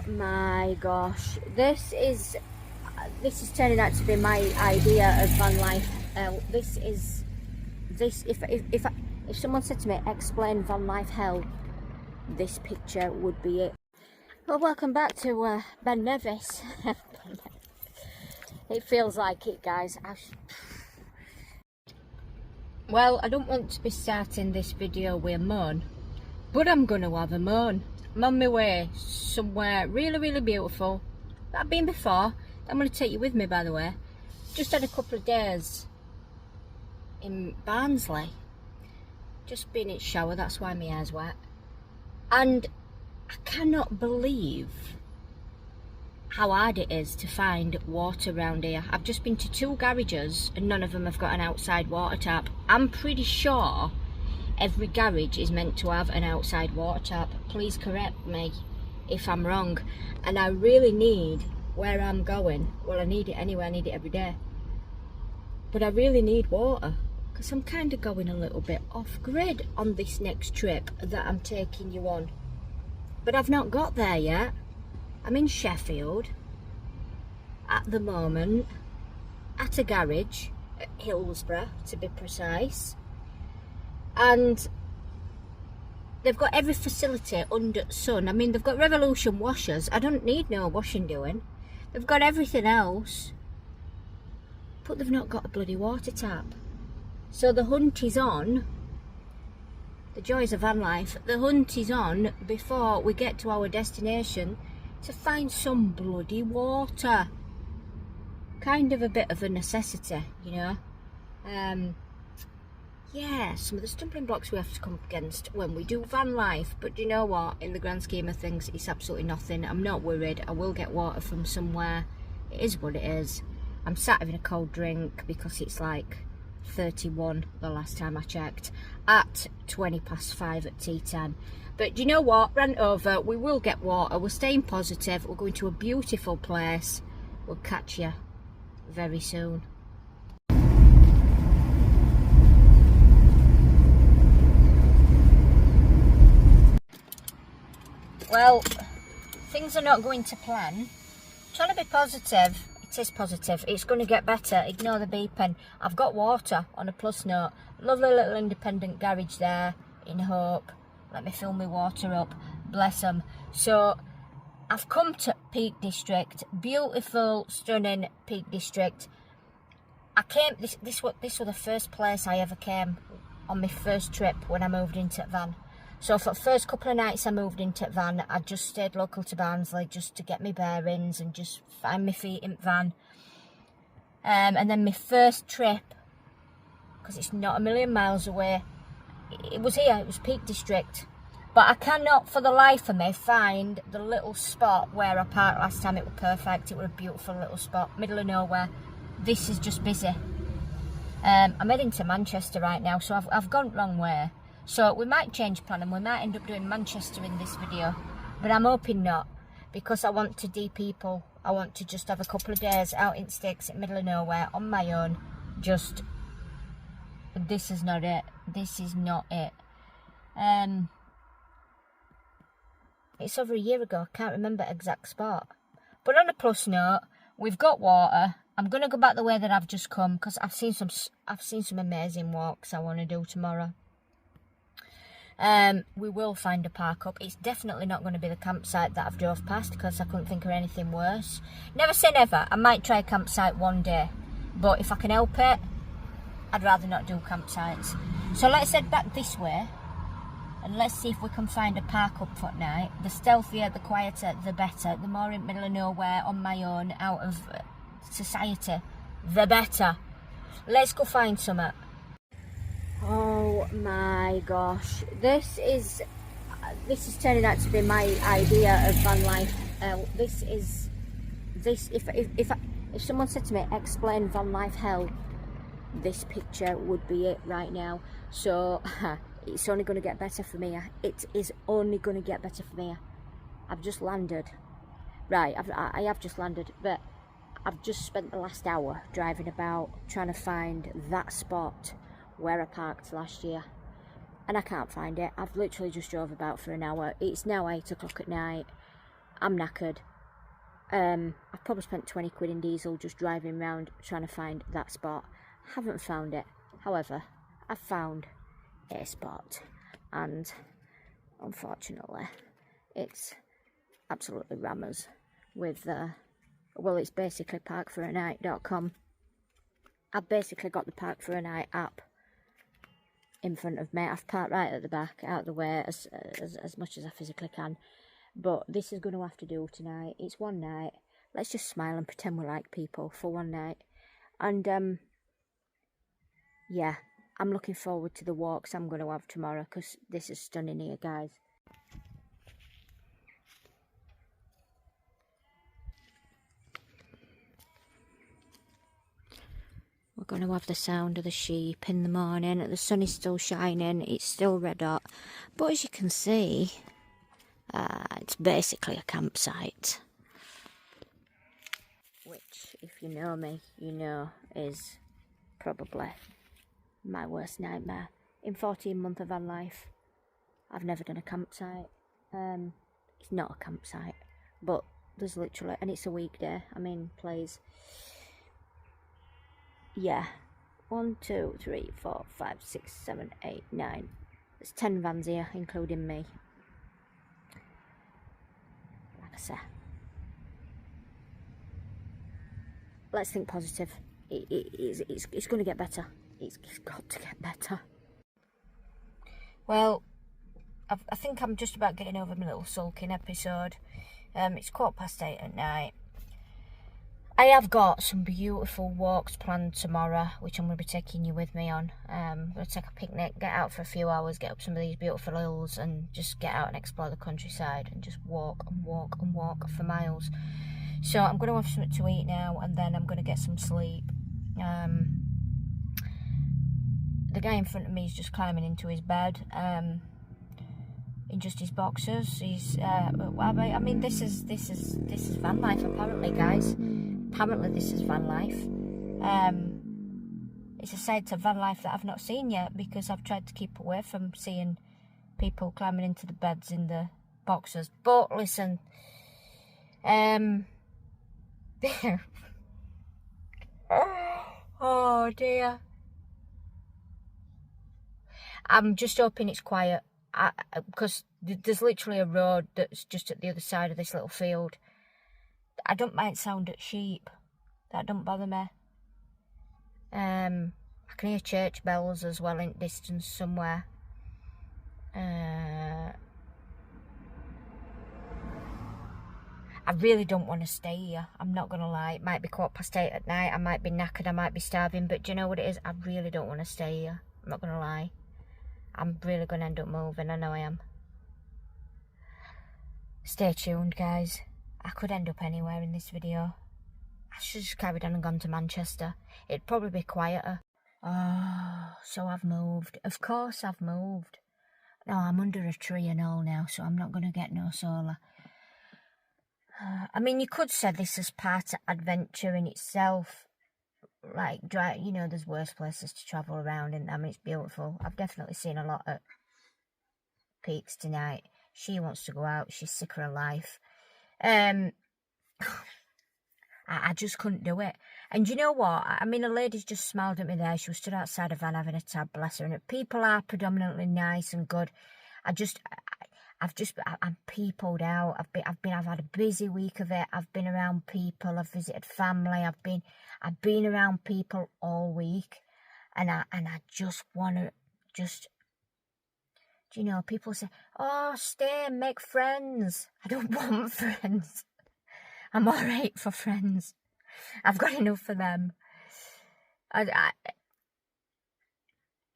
Oh my gosh, this is turning out to be my idea of van life. If someone said to me, explain van life hell, this picture would be it. Well, welcome back to Ben Nevis. It feels like it, guys. Well, I don't want to be starting this video with a moan, but I'm going to have a moan. I'm on my way somewhere really, really beautiful that I've been before. I'm going to take you with me, by the way. Just had a couple of days in Barnsley. Just been in the shower, that's why my hair's wet. And I cannot believe how hard it is to find water around here. I've just been to 2 garages and none of them have got an outside water tap. I'm pretty sure every garage is meant to have an outside water tap. Please correct me if I'm wrong. And I really need, where I'm going, well, I need it anyway, I need it every day, but I really need water because I'm kind of going a little bit off grid on this next trip that I'm taking you on. But I've not got there yet. I'm in Sheffield at the moment, at a garage at Hillsborough to be precise, and they've got every facility under the sun. I mean, they've got Revolution washers. I don't need no washing doing. They've got everything else, but they've not got a bloody water tap. So the hunt is on. The joys of van life. The hunt is on before we get to our destination to find some bloody water. Kind of a bit of a necessity, you know. Yeah, some of the stumbling blocks we have to come up against when we do van life, but you know what, in the grand scheme of things, it's absolutely nothing. I'm not worried. I will get water from somewhere. It is what it is. I'm sat having a cold drink because it's like 31 the last time I checked, at 5:20 at tea time. But you know what, rant over, we will get water. We're staying positive. We're going to a beautiful place. We'll catch you very soon. Well, things are not going to plan. Trying to be positive. It is positive. It's going to get better. Ignore the beeping. I've got water on a plus note. Lovely little independent garage there in Hope. Let me fill my water up. Bless them. So I've come to Peak District. Beautiful, stunning Peak District. I came. This was the first place I ever came on my first trip when I moved into van. So for the first couple of nights I moved into van, I just stayed local to Barnsley just to get my bearings and just find my feet in van. And then my first trip, because it's not a million miles away, it was here, it was Peak District. But I cannot for the life of me find the little spot where I parked last time. It was perfect, it was a beautiful little spot, middle of nowhere. This is just busy. I'm heading to Manchester right now, so I've gone the wrong way. So we might change plan and we might end up doing Manchester in this video. But I'm hoping not, because I want to de-people. I want to just have a couple of days out in sticks in the middle of nowhere on my own. Just, this is not it. This is not it. It's over a year ago. I can't remember exact spot. But on a plus note, we've got water. I'm going to go back the way that I've just come because I've seen some amazing walks I want to do tomorrow. We will find a park up. It's definitely not going to be the campsite that I've drove past because I couldn't think of anything worse. Never say never. I might try a campsite one day, but if I can help it, I'd rather not do campsites. So let's head back this way and let's see if we can find a park up for night. The stealthier, the quieter, the better. The more in the middle of nowhere, on my own, out of society, the better. Let's go find some. Oh my gosh, this is turning out to be my idea of van life. If someone said to me, explain van life hell, this picture would be it right now. So it's only going to get better from here. It is only going to get better from here. I've just landed. Right, I have just landed, but I've just spent the last hour driving about trying to find that spot where I parked last year, and I can't find it. I've literally just drove about for an hour. It's now 8 o'clock at night. I'm knackered. I've probably spent 20 quid in diesel just driving around trying to find that spot. Haven't found it. However, I've found a spot, and unfortunately it's absolutely rammers with well, it's basically parkforanight.com. I've basically got the Park for a Night app in front of me. I've parked right at the back, out of the way as much as I physically can. But this is going to have to do tonight. It's one night. Let's just smile and pretend we like people for one night. And yeah, I'm looking forward to the walks I'm going to have tomorrow, because this is stunning here, guys. We're going to have the sound of the sheep in the morning. The sun is still shining. It's still red hot. But as you can see, it's basically a campsite. Which, if you know me, you know is probably my worst nightmare. In 14 months of van life, I've never done a campsite. It's not a campsite, but there's literally, and it's a weekday. I mean, please. Yeah, 1, 2, 3, 4, 5, 6, 7, 8, 9. There's 10 vans here, including me. Like I say, let's think positive. It's going to get better. It's got to get better. Well, I think I'm just about getting over my little sulking episode. It's 8:15 at night. I have got some beautiful walks planned tomorrow, which I'm going to be taking you with me on. I'm going to take a picnic, get out for a few hours, get up some of these beautiful hills, and just get out and explore the countryside and just walk and walk and walk for miles. So I'm going to have something to eat now, and then I'm going to get some sleep. The guy in front of me is just climbing into his bed in just his boxers. He's I mean, this is van life, apparently, guys. Apparently this is van life. It's a side to van life that I've not seen yet, because I've tried to keep away from seeing people climbing into the beds in the boxers. But listen, oh dear. I'm just hoping it's quiet, because there's literally a road that's just at the other side of this little field. I don't mind sound at sheep. That don't bother me. I can hear church bells as well in distance somewhere. I really don't want to stay here. I'm not going to lie. It might be 8:15 at night. I might be knackered. I might be starving. But do you know what it is? I really don't want to stay here. I'm not going to lie. I'm really going to end up moving. I know I am. Stay tuned, guys. I could end up anywhere in this video. I should just carried on and gone to Manchester. It'd probably be quieter. Oh, so I've moved. Of course I've moved. No, I'm under a tree and all now, so I'm not going to get no solar. I mean, you could say this is part of adventure in itself. Like, you know, there's worse places to travel around, and I mean, it's beautiful. I've definitely seen a lot at peaks tonight. She wants to go out. She's sick of her life. I just couldn't do it. And you know what? I mean, a lady's just smiled at me there. She was stood outside a van having a tab, bless her. And people are predominantly nice and good. I'm peopled out. I've had a busy week of it. I've been around people. I've visited family. I've been around people all week, and I just want to do you know, people say, oh, stay and make friends. I don't want friends. I'm all right for friends. I've got enough for them.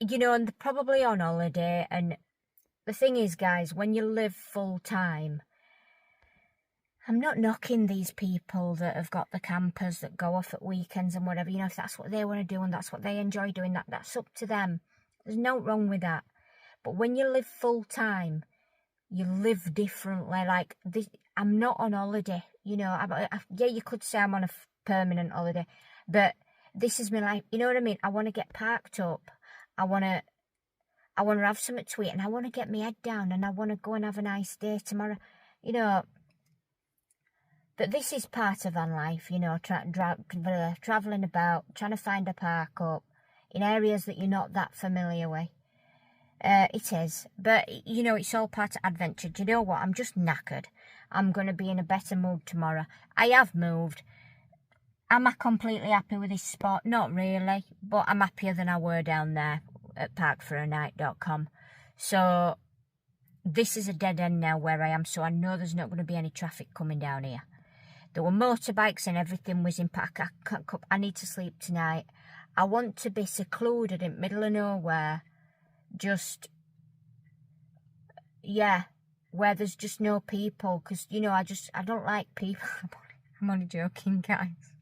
You know, and they're probably on holiday. And the thing is, guys, when you live full time, I'm not knocking these people that have got the campers that go off at weekends and whatever. You know, if that's what they want to do and that's what they enjoy doing, that's up to them. There's no wrong with that. But when you live full time, you live differently. Like this, I'm not on holiday. You know, yeah, you could say I'm on a permanent holiday, but this is my life. You know what I mean? I want to get parked up. I want to have something to eat, and I want to get my head down, and I want to go and have a nice day tomorrow. You know, But this is part of van life, you know, travelling about, trying to find a park up in areas that you're not that familiar with. It is. But, you know, it's all part of adventure. Do you know what? I'm just knackered. I'm going to be in a better mood tomorrow. I have moved. Am I completely happy with this spot? Not really. But I'm happier than I were down there at parkforanight.com. So this is a dead end now where I am. So I know there's not going to be any traffic coming down here. There were motorbikes and everything was in park. I need to sleep tonight. I want to be secluded in the middle of nowhere. Just, yeah, where there's just no people. Because, you know, I don't like people. I'm only joking, guys.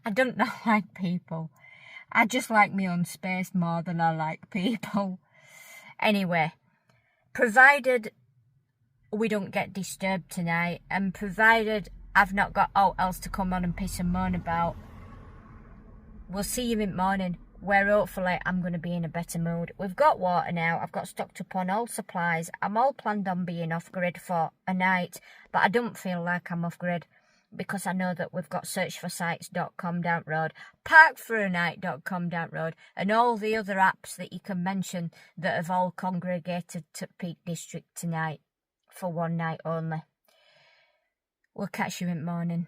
I don't not like people. I just like my own space more than I like people. Anyway, provided we don't get disturbed tonight, and provided I've not got all else to come on and piss and moan about, we'll see you in the morning, where hopefully I'm going to be in a better mood. We've got water now. I've got stocked up on all supplies. I'm all planned on being off grid for a night, but I don't feel like I'm off grid because I know that we've got searchforsites.com down the road, parkforanight.com down the road, and all the other apps that you can mention that have all congregated to Peak District tonight for one night only. We'll catch you in the morning.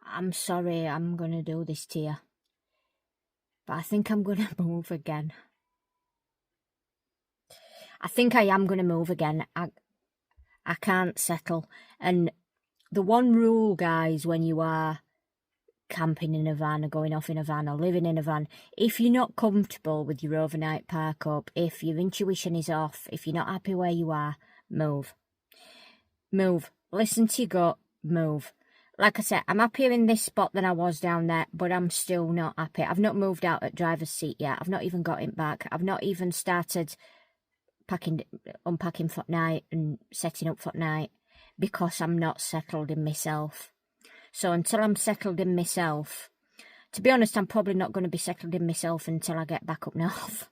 I'm sorry I'm going to do this to you, but I think I'm going to move again. I think I am going to move again. I can't settle. And the one rule, guys, when you are camping in a van or going off in a van or living in a van, if you're not comfortable with your overnight park up, if your intuition is off, if you're not happy where you are, move. Move. Listen to your gut. Move. Like I said, I'm happier in this spot than I was down there, but I'm still not happy. I've not moved out at driver's seat yet. I've not even got it back. I've not even started unpacking for night and setting up for night because I'm not settled in myself. So until I'm settled in myself, to be honest, I'm probably not going to be settled in myself until I get back up north.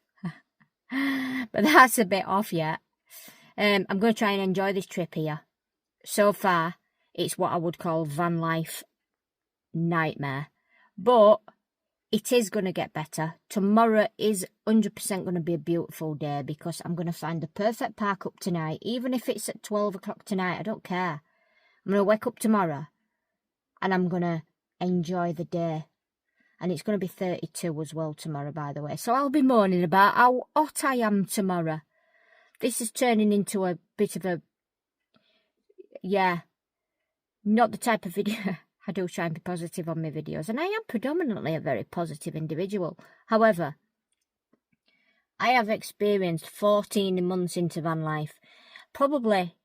But that's a bit off yet. I'm going to try and enjoy this trip here. So far, it's what I would call van life nightmare. But it is going to get better. Tomorrow is 100% going to be a beautiful day because I'm going to find the perfect park up tonight. Even if it's at 12 o'clock tonight, I don't care. I'm going to wake up tomorrow and I'm going to enjoy the day. And it's going to be 32 as well tomorrow, by the way. So I'll be moaning about how hot I am tomorrow. This is turning into a bit of a, yeah, not the type of video. I do try and be positive on my videos, and I am predominantly a very positive individual. However, I have experienced 14 months into van life, probably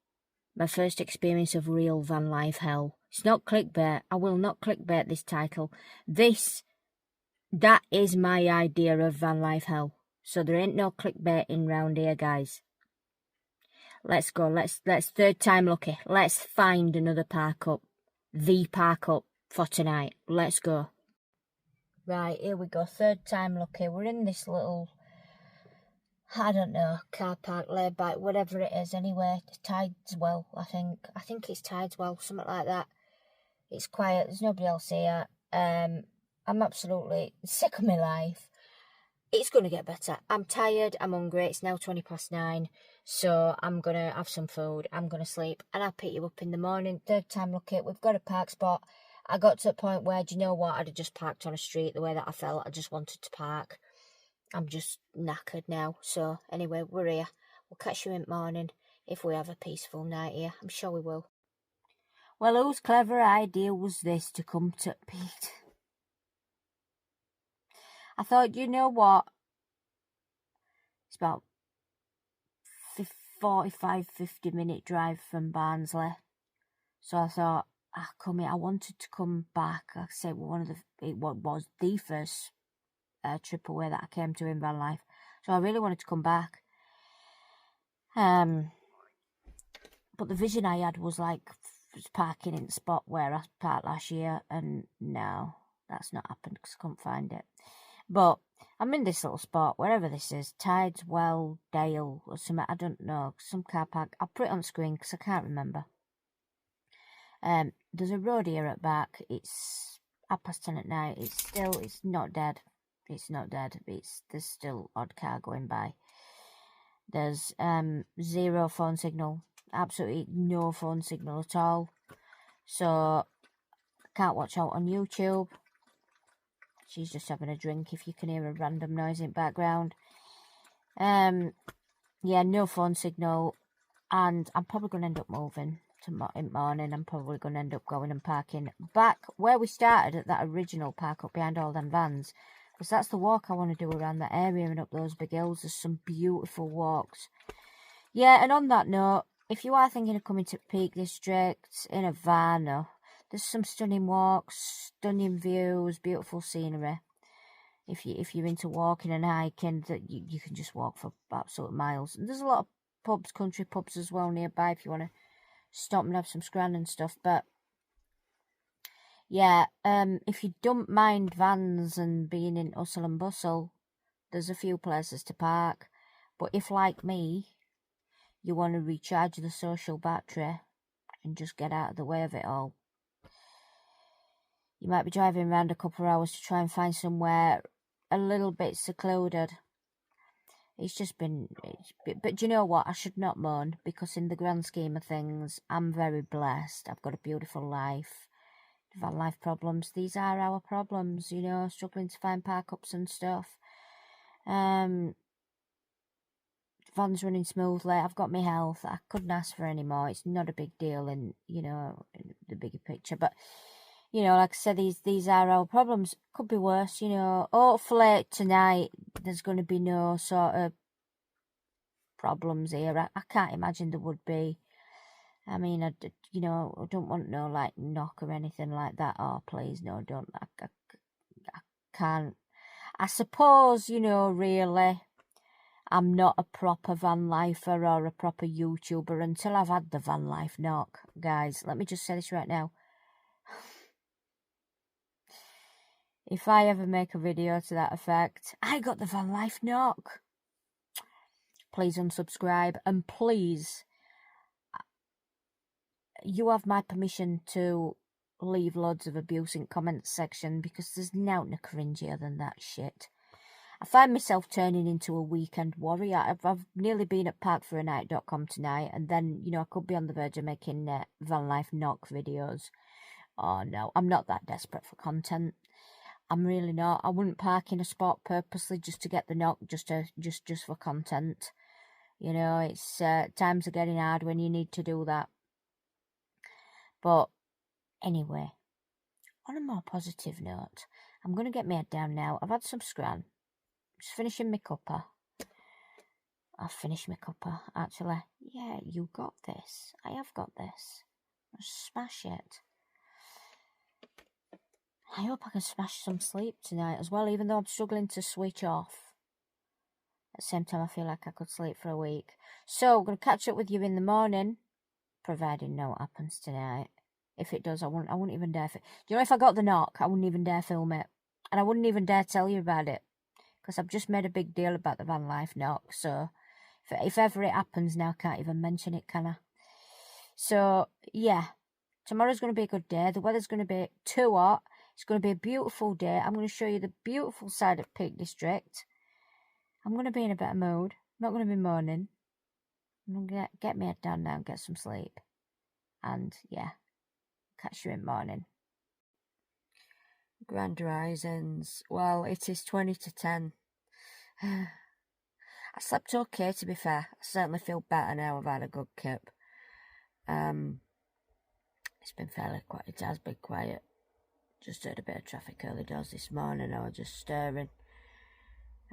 my first experience of real van life hell. It's not clickbait. I will not clickbait this title. That is my idea of van life hell. So there ain't no clickbaiting round here, guys. Let's go. Let's third time lucky. Let's find another park up. The park up for tonight. Let's go. Right, here we go. Third time lucky. We're in this little, I don't know, car park, laid back, whatever it is. Anyway, Tideswell, I think. I think it's Tideswell, something like that. It's quiet. There's nobody else here. I'm absolutely sick of my life. It's going to get better. I'm tired. I'm hungry. It's now 9:20. So I'm going to have some food. I'm going to sleep. And I'll pick you up in the morning. Third time lucky. We've got a park spot. I got to the point where, do you know what? I'd have just parked on a street the way that I felt. I just wanted to park. I'm just knackered now. So anyway, we're here. We'll catch you in the morning if we have a peaceful night here. I'm sure we will. Well, whose clever idea was this to come to Pete? I thought, you know what? It's about 45-50 minute drive from Barnsley. So I thought, I wanted to come back. Like I said, it was the first trip away that I came to in van life. So I really wanted to come back. But the vision I had was parking in the spot where I parked last year, and no, that's not happened because I couldn't find it. But I'm in this little spot, wherever this is, Tideswell, Dale, or something, I don't know, some car park. I'll put it on screen because I can't remember. There's a road here at back. It's 10:30 at night. It's not dead. It's not dead. There's still odd car going by. There's zero phone signal. Absolutely no phone signal at all. So can't watch out on YouTube. She's just having a drink if you can hear a random noise in the background. Yeah, no phone signal. And I'm probably going to end up moving in the morning. I'm probably going to end up going and parking back where we started at that original park up behind all them vans. Because that's the walk I want to do around that area and up those big hills. There's some beautiful walks. Yeah, and on that note, if you are thinking of coming to Peak District in a van, there's some stunning walks, stunning views, beautiful scenery. If you're into walking and hiking, that you can just walk for absolute miles. And there's a lot of pubs, country pubs as well nearby if you want to stop and have some scran and stuff. But yeah, if you don't mind vans and being in hustle and bustle, there's a few places to park. But if, like me, you want to recharge the social battery and just get out of the way of it all, you might be driving around a couple of hours to try and find somewhere a little bit secluded. It's just been... But you know what? I should not moan, because in the grand scheme of things, I'm very blessed. I've got a beautiful life. Van life problems, these are our problems, you know, struggling to find park-ups and stuff. Van's running smoothly. I've got my health. I couldn't ask for any more. It's not a big deal in, you know, in the bigger picture. But, you know, like I said, these are our problems. Could be worse, you know. Hopefully tonight there's going to be no sort of problems here. I can't imagine there would be. I mean, I don't want no, like, knock or anything like that. Oh, please, no, don't. I can't. I suppose, you know, really, I'm not a proper van lifer or a proper YouTuber until I've had the van life knock. Guys, let me just say this right now. If I ever make a video to that effect, I got the van life knock. Please unsubscribe, and please, you have my permission to leave loads of abuse in comments section, because there's nothing cringier than that shit. I find myself turning into a weekend warrior. I've nearly been at parkforanight.com tonight, and then, you know, I could be on the verge of making van life knock videos. Oh no, I'm not that desperate for content. I'm really not. I wouldn't park in a spot purposely just to get the knock, just for content. You know, it's times are getting hard when you need to do that. But anyway, on a more positive note, I'm going to get my head down now. I've had some scran. Just finishing my cuppa. I've finished my cuppa, actually. Yeah, you got this. I have got this. Just smash it. I hope I can smash some sleep tonight as well, even though I'm struggling to switch off. At the same time, I feel like I could sleep for a week. So, I'm going to catch up with you in the morning, providing no happens tonight. If it does, I wouldn't even dare... You know, if I got the knock, I wouldn't even dare film it. And I wouldn't even dare tell you about it. Because I've just made a big deal about the van life knock. So, if ever it happens now, I can't even mention it, can I? So, yeah. Tomorrow's going to be a good day. The weather's going to be too hot. It's going to be a beautiful day. I'm going to show you the beautiful side of Peak District. I'm going to be in a better mood. I'm not going to be moaning. I'm going to get my head down now and get some sleep. And, yeah. Catch you in the morning. Grand Risings. Well, it is 20 to 10. I slept okay, to be fair. I certainly feel better now. I've had a good kip. It's been fairly quiet. It has been quiet. Just heard a bit of traffic early doors this morning. I was just stirring.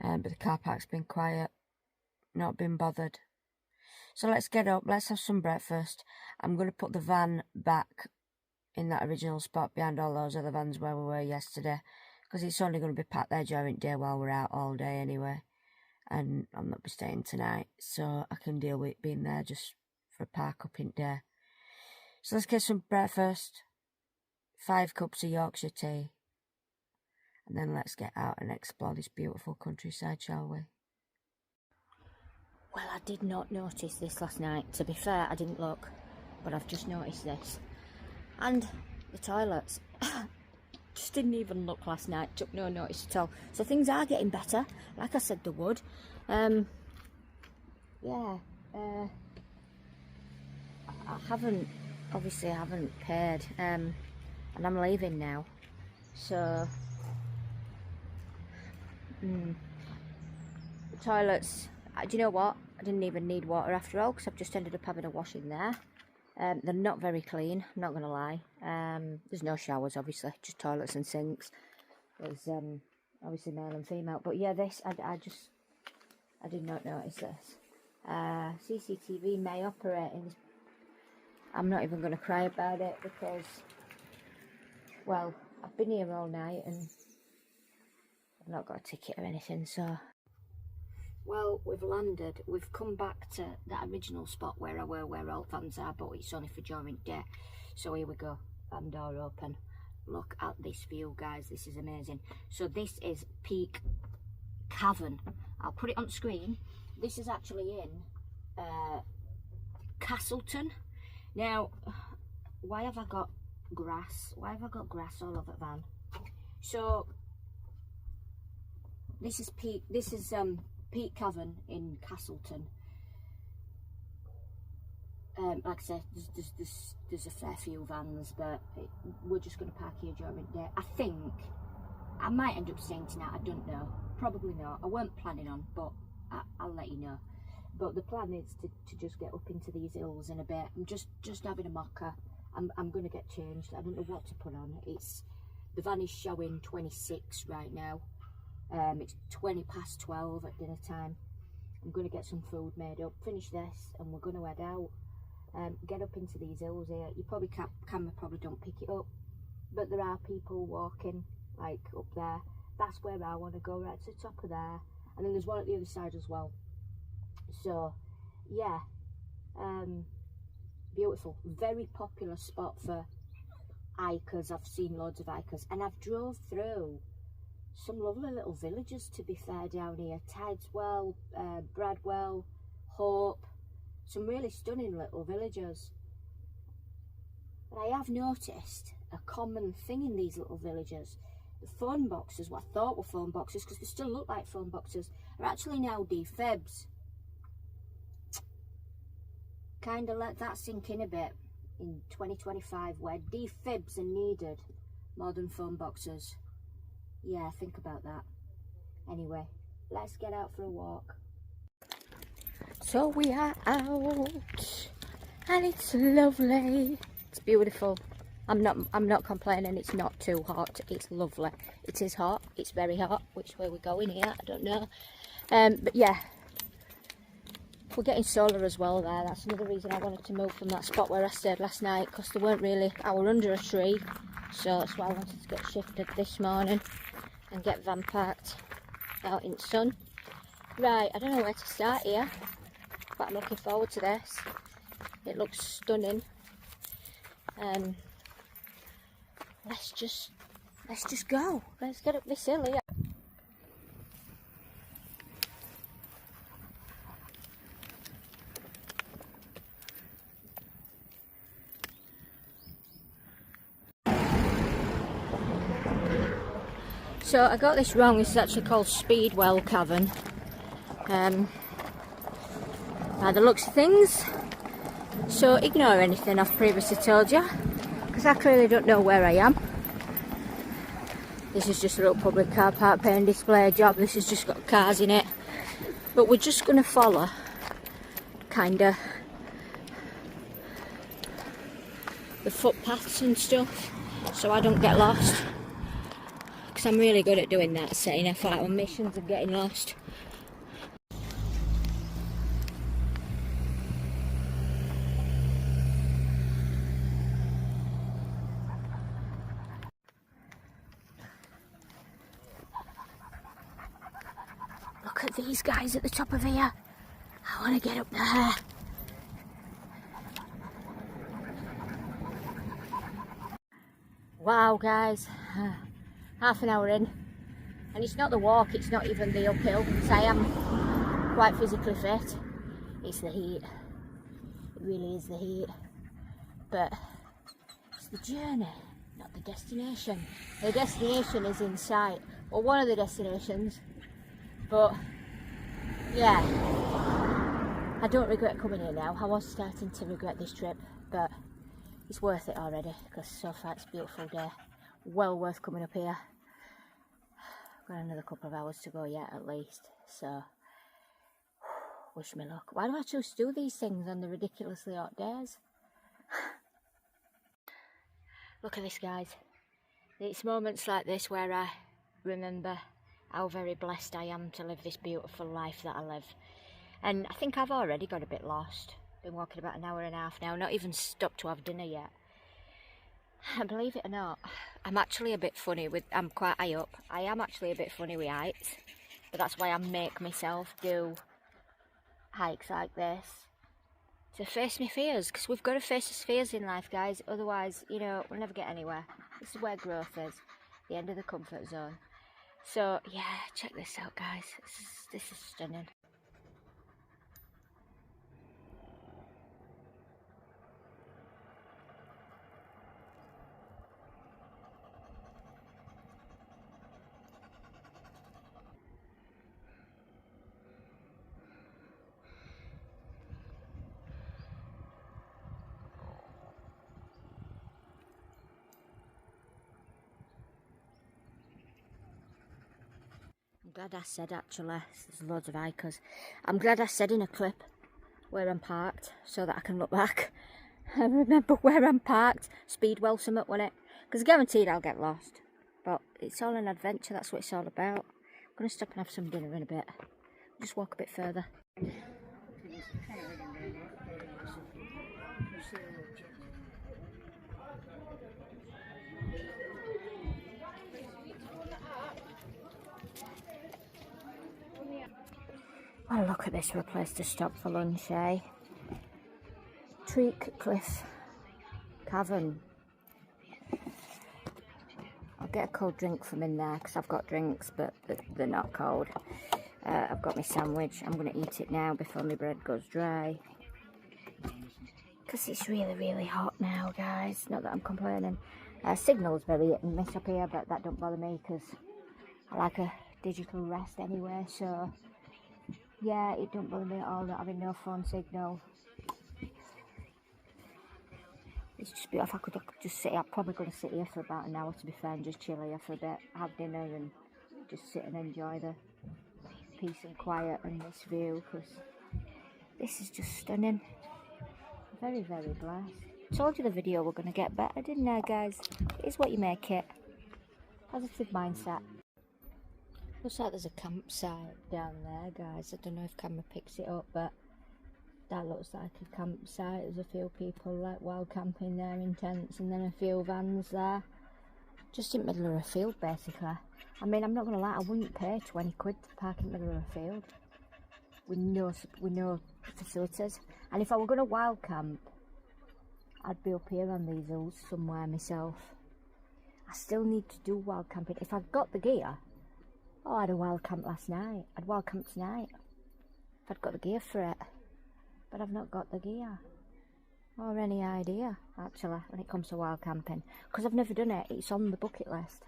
But the car park's been quiet. Not been bothered. So let's get up. Let's have some breakfast. I'm going to put the van back in that original spot behind all those other vans where we were yesterday, because it's only going to be packed there during the day while we're out all day anyway, and I'll not be staying tonight, so I can deal with being there just for a park up in day. So let's get some breakfast, 5 cups of Yorkshire tea, and then let's get out and explore this beautiful countryside, shall we? Well, I did not notice this last night. To be fair, I didn't look, but I've just noticed this. And the toilets just didn't even look last night, took no notice at all. So things are getting better, like I said they would. Yeah, obviously I haven't paid, and I'm leaving now, so the toilets, do you know what, I didn't even need water after all, because I've just ended up having a wash in there. They're not very clean, I'm not gonna lie. There's no showers, obviously, just toilets and sinks. There's obviously male and female, but yeah, this I did not notice this. CCTV may operate in this. I'm not even going to cry about it because, well, I've been here all night and I've not got a ticket or anything, so. Well, we've landed. We've come back to that original spot where I were, where all vans are, but it's only for during the day. So here we go, van door open. Look at this view, guys, this is amazing. So this is Peak Cavern. I'll put it on screen. This is actually in Castleton. Now, why have I got grass? Why have I got grass all over the van? So this is Peak Cavern in Castleton. Like I said, there's a fair few vans, but we're just going to park here during the day. I think I might end up staying tonight, I don't know. Probably not. I weren't planning on, but I'll let you know. But the plan is to just get up into these hills in a bit. I'm just having a mocker. I'm going to get changed. I don't know what to put on. The van is showing 26 right now. It's 20 past 12 at dinner time. I'm going to get some food made up, finish this, and we're going to head out. Get up into these hills here. You probably camera probably don't pick it up, but there are people walking like up there. That's where I want to go, right to the top of there, and then there's one at the other side as well. So yeah, beautiful, very popular spot for hikers. I've seen loads of hikers, and I've drove through some lovely little villages, to be fair, down here. Tideswell, Bradwell, Hope, some really stunning little villages. But I have noticed a common thing in these little villages. The phone boxes, what I thought were phone boxes, because they still look like phone boxes, are actually now defibs. Kind of let that sink in a bit in 2025, where defibs are needed more than phone boxes. Yeah, think about that. Anyway, let's get out for a walk. So we are out, and it's lovely. It's beautiful. I'm not complaining. It's not too hot. It's lovely. It is hot. It's very hot. Which way we're going here, I don't know. But yeah, we're getting solar as well there. That's another reason I wanted to move from that spot where I stayed last night, because they weren't really. I were under a tree, so that's why I wanted to get shifted this morning and get van parked out in the sun. Right, I don't know where to start here, but I'm looking forward to this. It looks stunning. Let's just go. Let's get up this hill here. So I got this wrong. This is actually called Speedwell Cavern. By the looks of things. So ignore anything I've previously told you, because I clearly don't know where I am. This is just a little public car park paying display job. This has just got cars in it. But we're just going to follow kinda the footpaths and stuff, so I don't get lost. Because I'm really good at doing that, setting off out on missions and getting lost. Look at these guys at the top of here. I want to get up there. Wow, guys. Half an hour in. And it's not the walk, it's not even the uphill, because I am quite physically fit. It's the heat. It really is the heat. But the journey, not the destination. The destination is in sight. Well, one of the destinations. But, yeah. I don't regret coming here now. I was starting to regret this trip, but it's worth it already because so far it's a beautiful day. Well worth coming up here. Got another couple of hours to go yet at least, so wish me luck. Why do I choose to do these things on the ridiculously hot days? Look at this, guys. It's moments like this where I remember how very blessed I am to live this beautiful life that I live. And I think I've already got a bit lost. Been walking about an hour and a half now, not even stopped to have dinner yet. And believe it or not, I'm actually a bit funny with, I'm quite high up. I am actually a bit funny with heights, but that's why I make myself do hikes like this to face my fears, because we've got to face our fears in life, guys. Otherwise, you know, we'll never get anywhere. This is where growth is, the end of the comfort zone. So yeah, check this out, guys. This is stunning. I'm glad I said, actually, there's loads of hikers. I'm glad I said in a clip where I'm parked so that I can look back and remember where I'm parked. Speedwell summit, wasn't it? Because guaranteed I'll get lost. But it's all an adventure, that's what it's all about. I'm going to stop and have some dinner in a bit. Just walk a bit further. Oh, look at this for a place to stop for lunch, eh? Treak Cliff Cavern. I'll get a cold drink from in there because I've got drinks, but they're not cold. I've got my sandwich. I'm going to eat it now before my bread goes dry. Because it's really, really hot now, guys. Not that I'm complaining. Signal's very hit and miss up here, but that don't bother me because I like a digital rest anyway, so yeah, it don't bother me at all not having no phone signal. It's just beautiful. I could just sit here. I'm probably going to sit here for about an hour, to be fair, and just chill here for a bit, have dinner and just sit and enjoy the peace and quiet and this view, because this is just stunning. Very, very blessed. Told you the video were going to get better, didn't I, guys? It's what you make it. Positive mindset. Looks like there's a campsite down there, guys. I don't know if camera picks it up, but that looks like a campsite. There's a few people like wild camping there in tents, and then a few vans there. Just in the middle of a field, basically. I mean, I'm not going to lie, I wouldn't pay 20 quid to park in the middle of a field with no facilities. And if I were going to wild camp, I'd be up here on these hills somewhere myself. I still need to do wild camping. If I'd got the gear, oh, I had a wild camp last night. I'd wild camp tonight if I'd got the gear for it. But I've not got the gear or any idea, actually, when it comes to wild camping, because I've never done it. It's on the bucket list.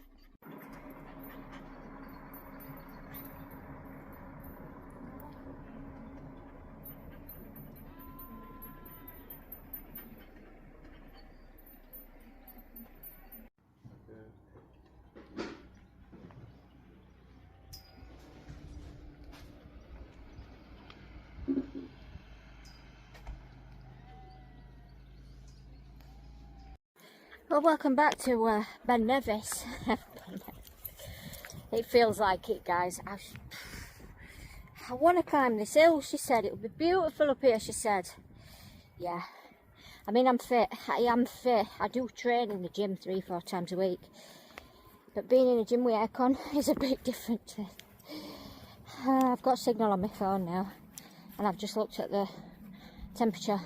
Well, welcome back to Ben Nevis. It feels like it, guys. I want to climb this hill, she said. It would be beautiful up here, she said. Yeah. I mean, I'm fit. I am fit. I do train in the gym 3-4 times a week. But being in a gym with aircon is a bit different. I've got signal on my phone now. And I've just looked at the temperature.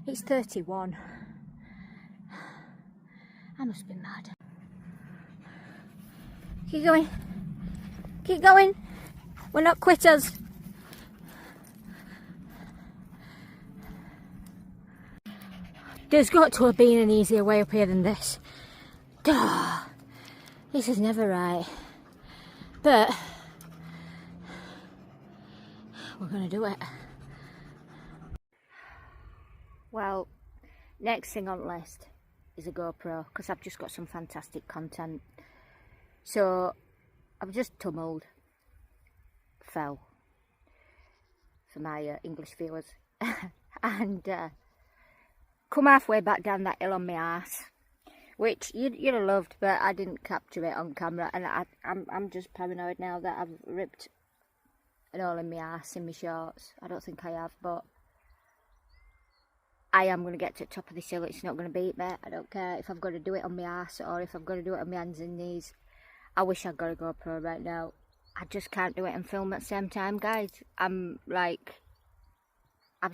It's 31. I must be mad. Keep going. Keep going. We're not quitters. There's got to have been an easier way up here than this. Duh. This is never right. But we're going to do it. Well, next thing on the list is a GoPro, because I've just got some fantastic content. So I've just fell for my English viewers, and come halfway back down that hill on my arse, which you'd have loved, but I didn't capture it on camera, and I'm just paranoid now that I've ripped an hole in my arse in my shorts. I don't think I have, but I am going to get to the top of this hill. It's not going to beat me. I don't care if I've got to do it on my arse or if I've got to do it on my hands and knees. I wish I'd got a GoPro right now. I just can't do it and film at the same time, guys. I've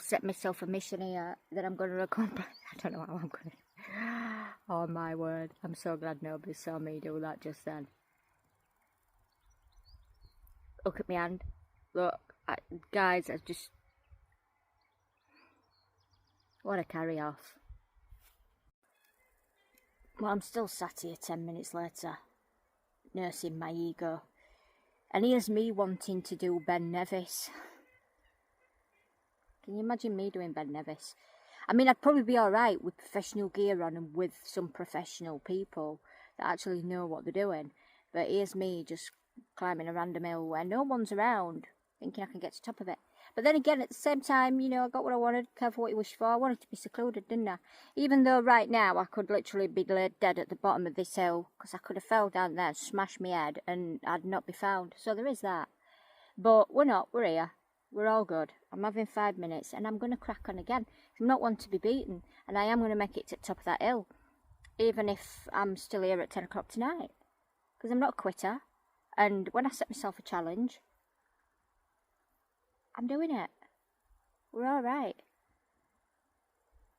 set myself a mission here that I'm going to accomplish. I don't know how I'm going to. Oh my word. I'm so glad nobody saw me do that just then. Look at my hand. Look, guys, I just... What a carry off. Well, I'm still sat here 10 minutes later, nursing my ego. And here's me wanting to do Ben Nevis. Can you imagine me doing Ben Nevis? I mean, I'd probably be alright with professional gear on and with some professional people that actually know what they're doing. But here's me just climbing a random hill where no one's around, thinking I can get to the top of it. But then again, at the same time, you know, I got what I wanted. Careful what you wish for. I wanted to be secluded, didn't I? Even though right now I could literally be laid dead at the bottom of this hill, because I could have fell down there, smashed my head, and I'd not be found. So there is that. But we're not. We're here. We're all good. I'm having 5 minutes, and I'm going to crack on again. I'm not one to be beaten, and I am going to make it to the top of that hill, even if I'm still here at 10 o'clock tonight. Because I'm not a quitter, and when I set myself a challenge, I'm doing it. We're alright.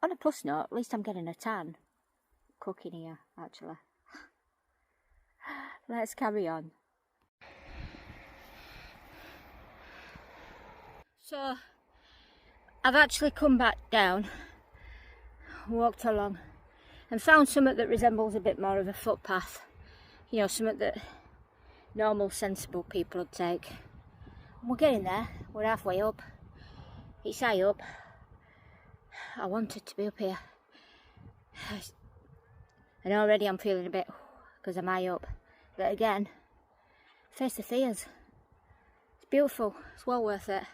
On a plus note, at least I'm getting a tan. Cooking here, actually. Let's carry on. So, I've actually come back down, walked along, and found something that resembles a bit more of a footpath. You know, something that normal, sensible people would take. We're getting there. We're halfway up. It's high up. I wanted to be up here. And already I'm feeling a bit, because I'm high up. But again, face the fears. It's beautiful. It's well worth it.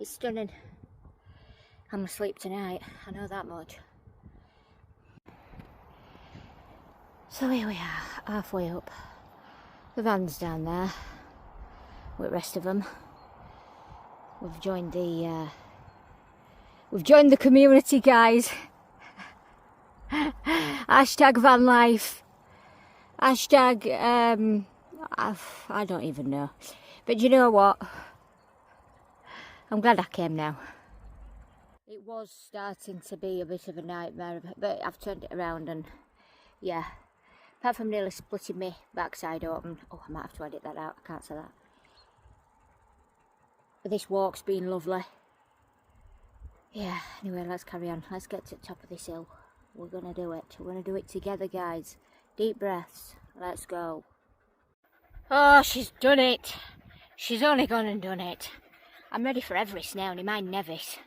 It's stunning. I'm gonna sleep tonight. I know that much. So here we are, halfway up. The van's down there with the rest of them. We've joined the community, guys. Hashtag van life. Hashtag I don't even know. But you know what? I'm glad I came now. It was starting to be a bit of a nightmare, but I've turned it around, and yeah. Apart from nearly splitting my backside open. Oh, I might have to edit that out. I can't say that. But this walk's been lovely. Yeah, anyway, let's carry on. Let's get to the top of this hill. We're gonna do it. We're gonna do it together, guys. Deep breaths. Let's go. Oh, she's done it. She's only gone and done it. I'm ready for Everest now, and in my Nevis.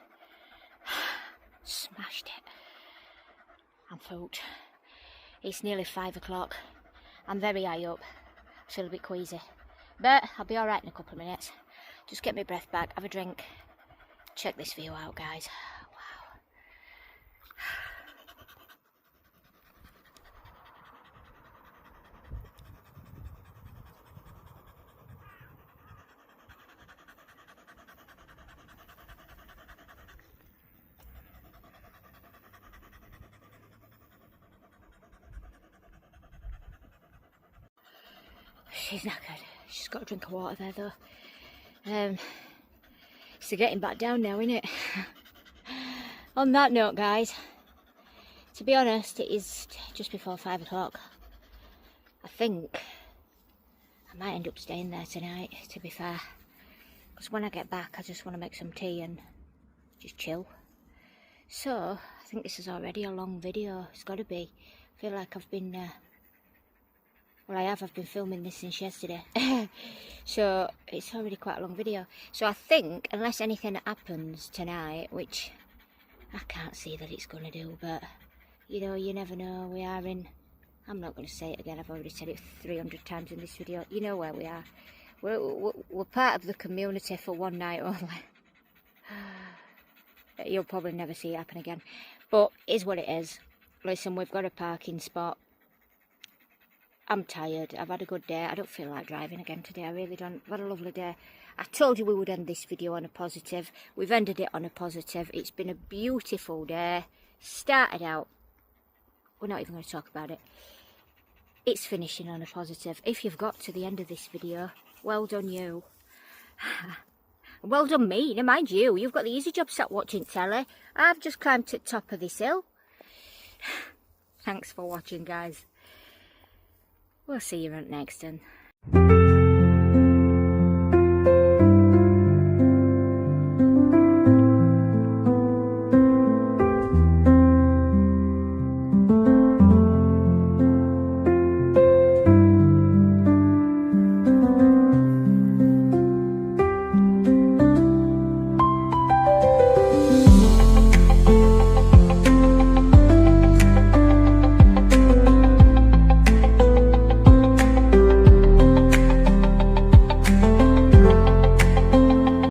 Smashed it. I'm fucked. It's nearly 5 o'clock. I'm very high up. I feel a bit queasy. But I'll be alright in a couple of minutes. Just get my breath back, have a drink. Check this view out, guys. Wow. She's knackered. She's got a drink of water there, though. So getting back down now, innit? On that note, guys, to be honest, it is just before 5 o'clock. I think I might end up staying there tonight, to be fair. Because when I get back, I just want to make some tea and just chill. So, I think this is already a long video. It's got to be. I feel like I've been, well, I've been filming this since yesterday. So it's already quite a long video. So I think, unless anything happens tonight, which I can't see that it's going to do, but, you know, you never know. We are in, I'm not going to say it again, I've already said it 300 times in this video. You know where we are. We're part of the community for one night only. You'll probably never see it happen again. But it is what it is. Listen, we've got a parking spot. I'm tired. I've had a good day. I don't feel like driving again today. I really don't. I've had a lovely day. I told you we would end this video on a positive. We've ended it on a positive. It's been a beautiful day. Started out. We're not even going to talk about it. It's finishing on a positive. If you've got to the end of this video, well done you. Well done me. Now mind you, you've got the easy job sat watching telly. I've just climbed to the top of this hill. Thanks for watching, guys. We'll see you at next one.